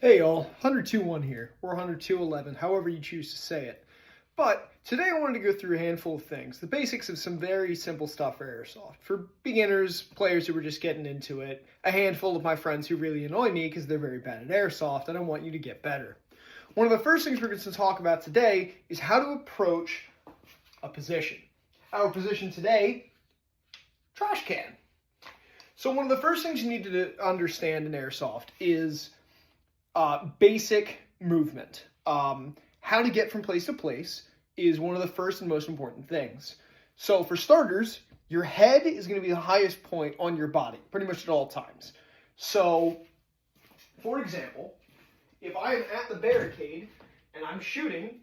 Hey y'all, 102.1 here, or 102.11, however you choose to say it. But today I wanted to go through a handful of things, the basics of some very simple stuff for Airsoft. For beginners, players who are just getting into it, a handful of my friends who really annoy me because they're very bad at Airsoft, and I want you to get better. One of the first things we're going to talk about today is how to approach a position. Our position today, trash can. So one of the first things you need to understand in Airsoft is basic movement. How to get from place to place is one of the first and most important things. So for starters, your head is going to be the highest point on your body, pretty much at all times. So, for example, if I am at the barricade and I'm shooting,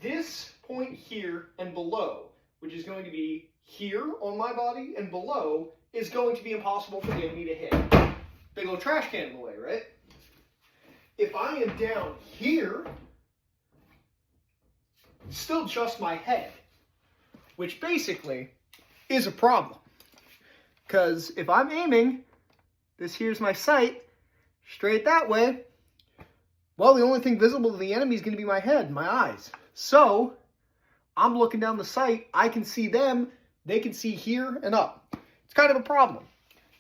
this point here and below, which is going to be here on my body and below, is going to be impossible for the enemy to hit. Big old trash can in the way, right? If I am down here, it's still just my head, which basically is a problem. Because if I'm aiming, this here's my sight, straight that way, well, the only thing visible to the enemy is going to be my head, my eyes. So, I'm looking down the sight, I can see them, they can see here and up. It's kind of a problem.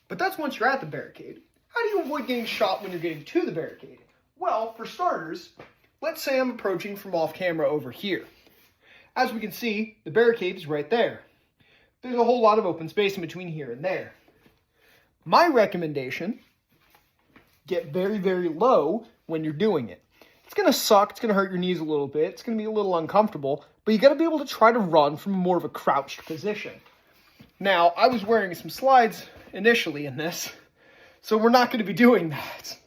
But that's once you're at the barricade. How do you avoid getting shot when you're getting to the barricade? Well, for starters, let's say I'm approaching from off camera over here. As we can see, the barricade is right there. There's a whole lot of open space in between here and there. My recommendation, get very, very low when you're doing it. It's going to suck, it's going to hurt your knees a little bit, it's going to be a little uncomfortable, but you got to be able to try to run from more of a crouched position. Now, I was wearing some slides initially in this, so we're not going to be doing that.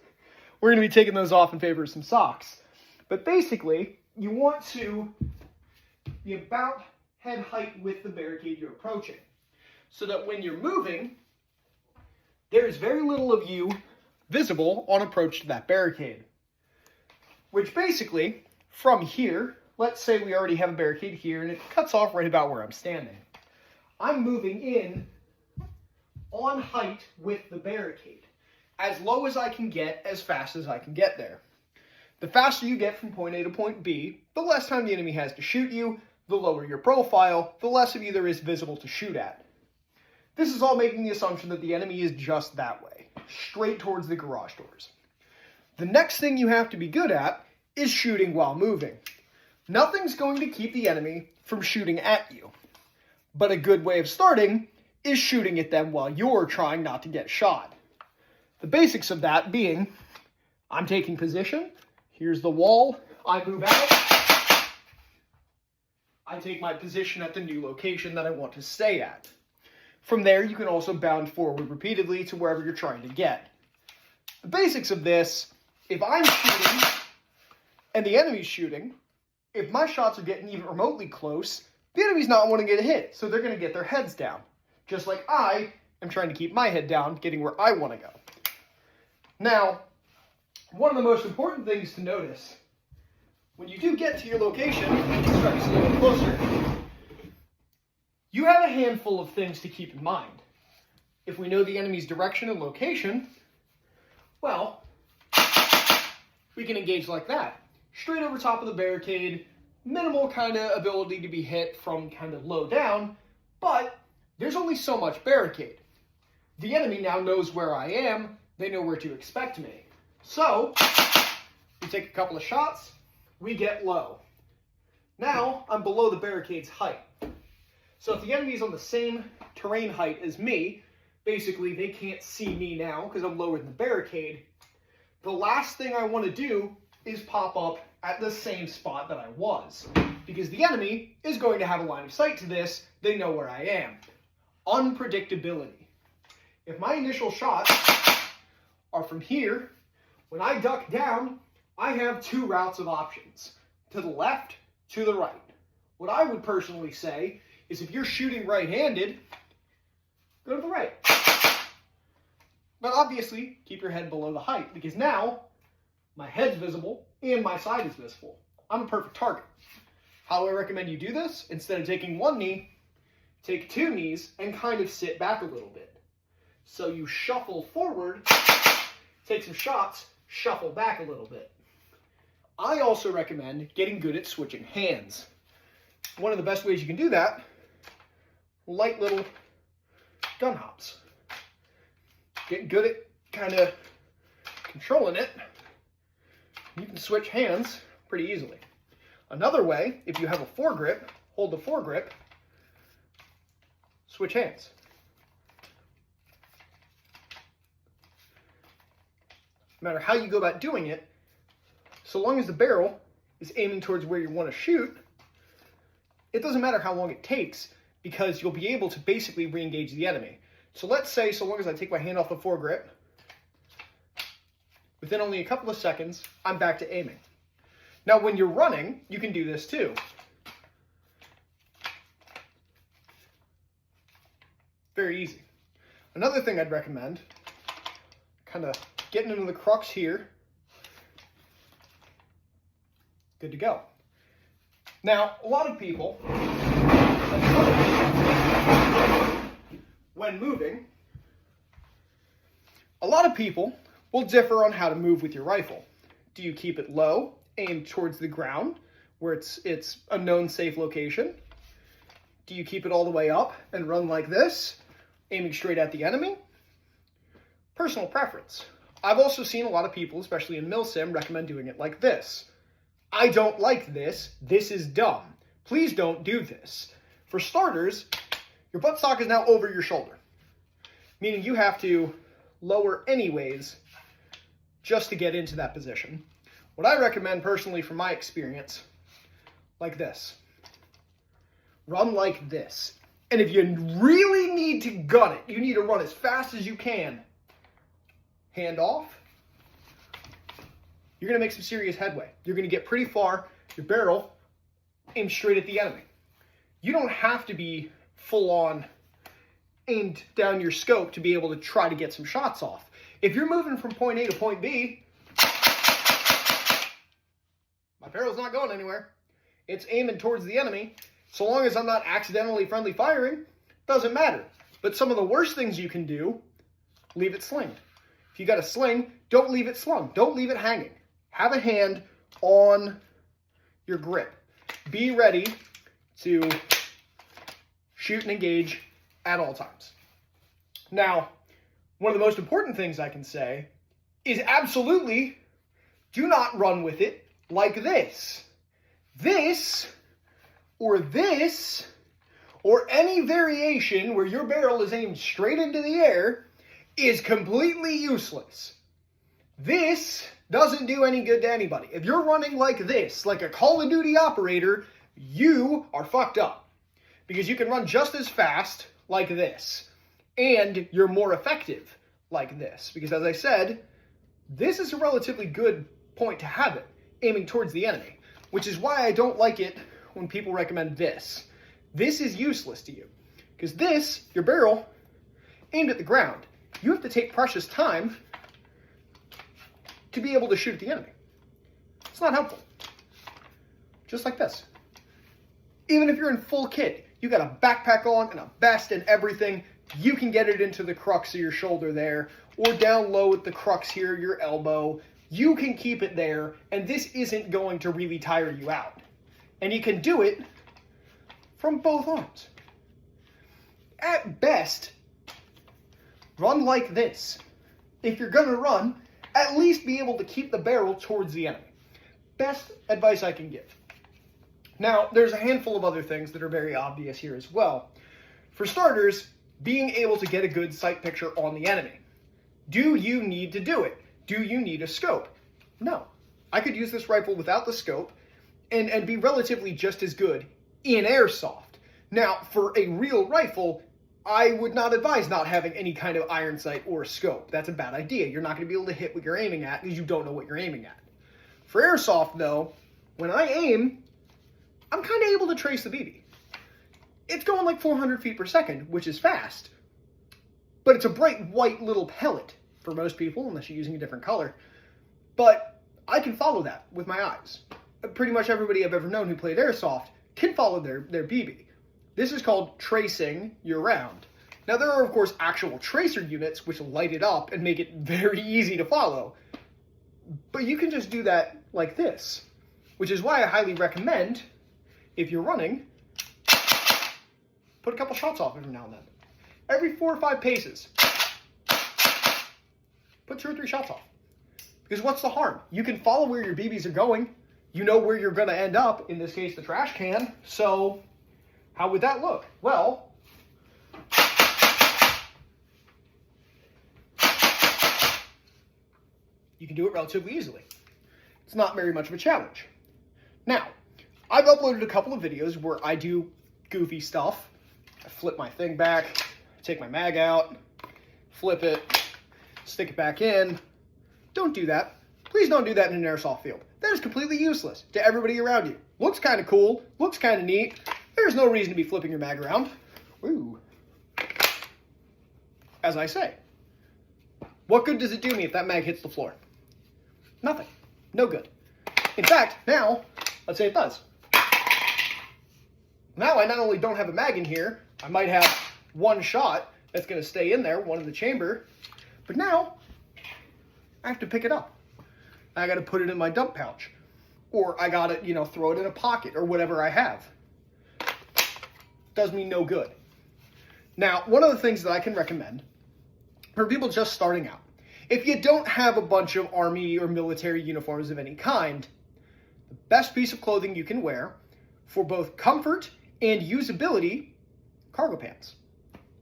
We're going to be taking those off in favor of some socks. But basically, you want to be about head height with the barricade you're approaching, so that when you're moving, there is very little of you visible on approach to that barricade. Which basically, from here, let's say we already have a barricade here, and it cuts off right about where I'm standing. I'm moving in on height with the barricade, as low as I can get, as fast as I can get there. The faster you get from point A to point B, the less time the enemy has to shoot you, the lower your profile, the less of you there is visible to shoot at. This is all making the assumption that the enemy is just that way, straight towards the garage doors. The next thing you have to be good at is shooting while moving. Nothing's going to keep the enemy from shooting at you, but a good way of starting is shooting at them while you're trying not to get shot. The basics of that being, I'm taking position, here's the wall, I move out, I take my position at the new location that I want to stay at. From there, you can also bound forward repeatedly to wherever you're trying to get. The basics of this, if I'm shooting and the enemy's shooting, if my shots are getting even remotely close, the enemy's not wanting to get hit, so they're going to get their heads down. Just like I am trying to keep my head down, getting where I want to go. Now, one of the most important things to notice, when you do get to your location, and you start to get closer, you have a handful of things to keep in mind. If we know the enemy's direction and location, well, we can engage like that. Straight over top of the barricade, minimal kind of ability to be hit from kind of low down, but there's only so much barricade. The enemy now knows where I am, they know where to expect me. So, we take a couple of shots, we get low. Now, I'm below the barricade's height. So if the enemy is on the same terrain height as me, basically they can't see me now because I'm lower than the barricade. The last thing I want to do is pop up at the same spot that I was, because the enemy is going to have a line of sight to this, they know where I am. Unpredictability. If my initial shots are from here, when I duck down, I have two routes of options, to the left, to the right. What I would personally say is if you're shooting right-handed, go to the right. But obviously, keep your head below the height, because now my head's visible and my side is visible. I'm a perfect target. How do I recommend you do this? Instead of taking one knee, take two knees and kind of sit back a little bit. So you shuffle forward, take some shots, shuffle back a little bit. I also recommend getting good at switching hands. One of the best ways you can do that, light little gun hops. Get good at kind of controlling it. You can switch hands pretty easily. Another way, if you have a foregrip, hold the foregrip, switch hands. No matter how you go about doing it, so long as the barrel is aiming towards where you want to shoot, it doesn't matter how long it takes, because you'll be able to basically re-engage the enemy. So let's say, so long as I take my hand off the foregrip, within only a couple of seconds, I'm back to aiming. Now, when you're running, you can do this too. Very easy. Another thing I'd recommend, kind of getting into the crux here. Good to go. Now, a lot of people, when moving, a lot of people will differ on how to move with your rifle. Do you keep it low, aimed towards the ground, where it's a known safe location? Do you keep it all the way up and run like this, aiming straight at the enemy? Personal preference. I've also seen a lot of people, especially in milsim, recommend doing it like this. I don't like this. This is dumb. Please don't do this. For starters, your buttstock is now over your shoulder, meaning you have to lower anyways just to get into that position. What I recommend personally from my experience, like this. Run like this. And if you really need to gun it, you need to run as fast as you can. Hand off. You're going to make some serious headway. You're going to get pretty far. Your barrel aimed straight at the enemy. You don't have to be full on aimed down your scope to be able to try to get some shots off. If you're moving from point A to point B, my barrel's not going anywhere. It's aiming towards the enemy. So long as I'm not accidentally friendly firing, doesn't matter. But some of the worst things you can do, leave it slinged. If you got a sling, don't leave it slung. Don't leave it hanging. Have a hand on your grip. Be ready to shoot and engage at all times. Now, one of the most important things I can say is absolutely do not run with it like this. This, or any variation where your barrel is aimed straight into the air is completely useless. This doesn't do any good to anybody. If you're running like this, like a Call of Duty operator, you are fucked up. Because you can run just as fast like this. And you're more effective like this. Because as I said, this is a relatively good point to have it, aiming towards the enemy. Which is why I don't like it when people recommend this. This is useless to you. Because this, your barrel, aimed at the ground. You have to take precious time to be able to shoot at the enemy. It's not helpful. Just like this. Even if you're in full kit, you got a backpack on and a vest and everything, you can get it into the crux of your shoulder there, or down low at the crux here, your elbow. You can keep it there, and this isn't going to really tire you out. And you can do it from both arms. At best, run like this. If you're going to run, at least be able to keep the barrel towards the enemy. Best advice I can give. Now, there's a handful of other things that are very obvious here as well. For starters, being able to get a good sight picture on the enemy. Do you need to do it? Do you need a scope? No. I could use this rifle without the scope and be relatively just as good in airsoft. Now, for a real rifle, I would not advise not having any kind of iron sight or scope. That's a bad idea. You're not going to be able to hit what you're aiming at because you don't know what you're aiming at. For airsoft, though, when I aim, I'm kind of able to trace the BB. It's going like 400 feet per second, which is fast. But it's a bright white little pellet for most people, unless you're using a different color. But I can follow that with my eyes. Pretty much everybody I've ever known who played airsoft can follow their BB. This is called tracing your round. Now, there are, of course, actual tracer units which light it up and make it very easy to follow. But you can just do that like this, which is why I highly recommend, if you're running, put a couple shots off every now and then. Every 4 or 5 paces, put 2 or 3 shots off. Because what's the harm? You can follow where your BBs are going. You know where you're going to end up, in this case, the trash can. So how would that look? Well, you can do it relatively easily. It's not very much of a challenge. Now, I've uploaded a couple of videos where I do goofy stuff. I flip my thing back, take my mag out, flip it, stick it back in. Don't do that. Please don't do that in an airsoft field. That is completely useless to everybody around you. Looks kind of cool, looks kind of neat. There's no reason to be flipping your mag around. Ooh. As I say, what good does it do me if that mag hits the floor? Nothing. No good. In fact, now, let's say it does. Now I not only don't have a mag in here, I might have one shot that's going to stay in there, one in the chamber, but now I have to pick it up. I got to put it in my dump pouch, or I got to, throw it in a pocket or whatever I have. Does me no good. Now, one of the things that I can recommend for people just starting out, if you don't have a bunch of army or military uniforms of any kind, the best piece of clothing you can wear for both comfort and usability, cargo pants.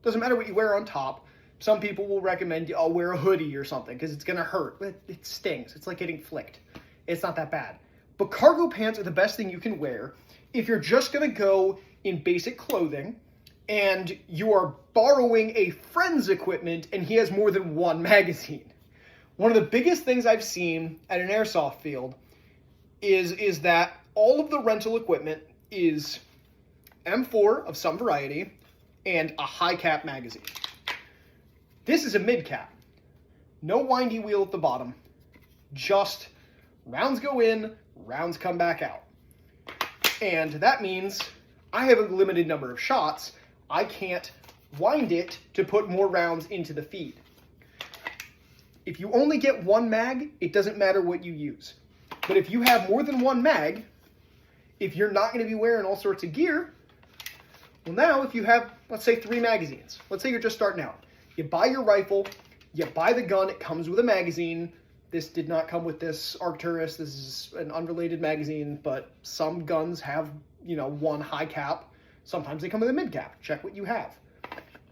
Doesn't matter what you wear on top. Some people will recommend I'll wear a hoodie or something because it's going to hurt. It stings. It's like getting flicked. It's not that bad. But cargo pants are the best thing you can wear if you're just going to go in basic clothing and you are borrowing a friend's equipment and he has more than one magazine. One of the biggest things I've seen at an airsoft field is that all of the rental equipment is M4 of some variety and a high cap magazine. This is a mid cap. No windy wheel at the bottom. Just rounds go in, rounds come back out. And that means I have a limited number of shots. I can't wind it to put more rounds into the feed. If you only get one mag, it doesn't matter what you use. But if you have more than one mag, if you're not going to be wearing all sorts of gear, well now if you have, let's say 3 magazines, let's say you're just starting out. You buy your rifle, you buy the gun, it comes with a magazine. This did not come with this Arcturus, this is an unrelated magazine, but some guns have, one high cap. Sometimes they come with a mid cap, check what you have.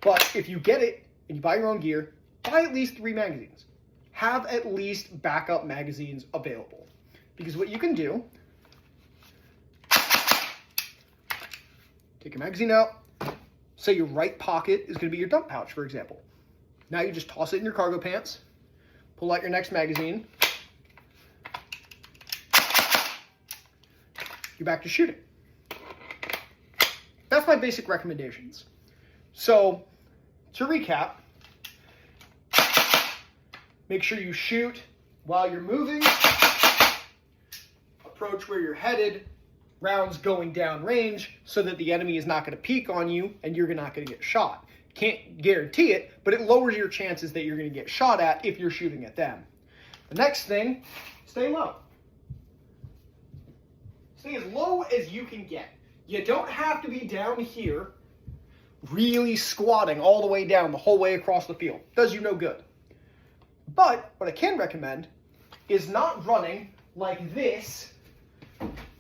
But if you get it and you buy your own gear, buy at least 3 magazines. Have at least backup magazines available. Because what you can do, take your magazine out, say your right pocket is going to be your dump pouch, for example. Now you just toss it in your cargo pants, pull out your next magazine, you're back to shooting. That's my basic recommendations. So, to recap, make sure you shoot while you're moving, approach where you're headed, rounds going down range so that the enemy is not going to peek on you and you're not going to get shot. Can't guarantee it, but it lowers your chances that you're going to get shot at if you're shooting at them. The next thing, stay low. Stay as low as you can get. You don't have to be down here really squatting all the way down the whole way across the field. Does you no good. But what I can recommend is not running like this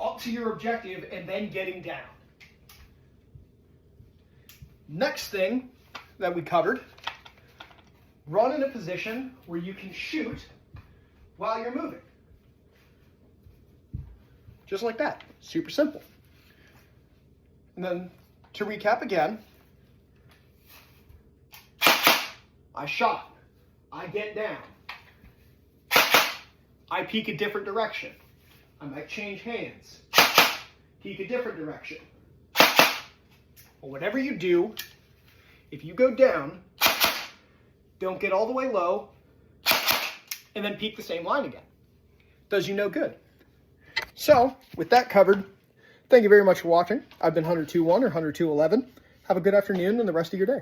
up to your objective and then getting down. Next thing that we covered, run in a position where you can shoot while you're moving. Just like that. Super simple. And then to recap again, I shot. I get down. I peek a different direction. I might change hands. Peek a different direction. Well, whatever you do, if you go down, don't get all the way low, and then peek the same line again. Does you no good. So, with that covered, thank you very much for watching. I've been Hunter 21 or Hunter 211. Have a good afternoon and the rest of your day.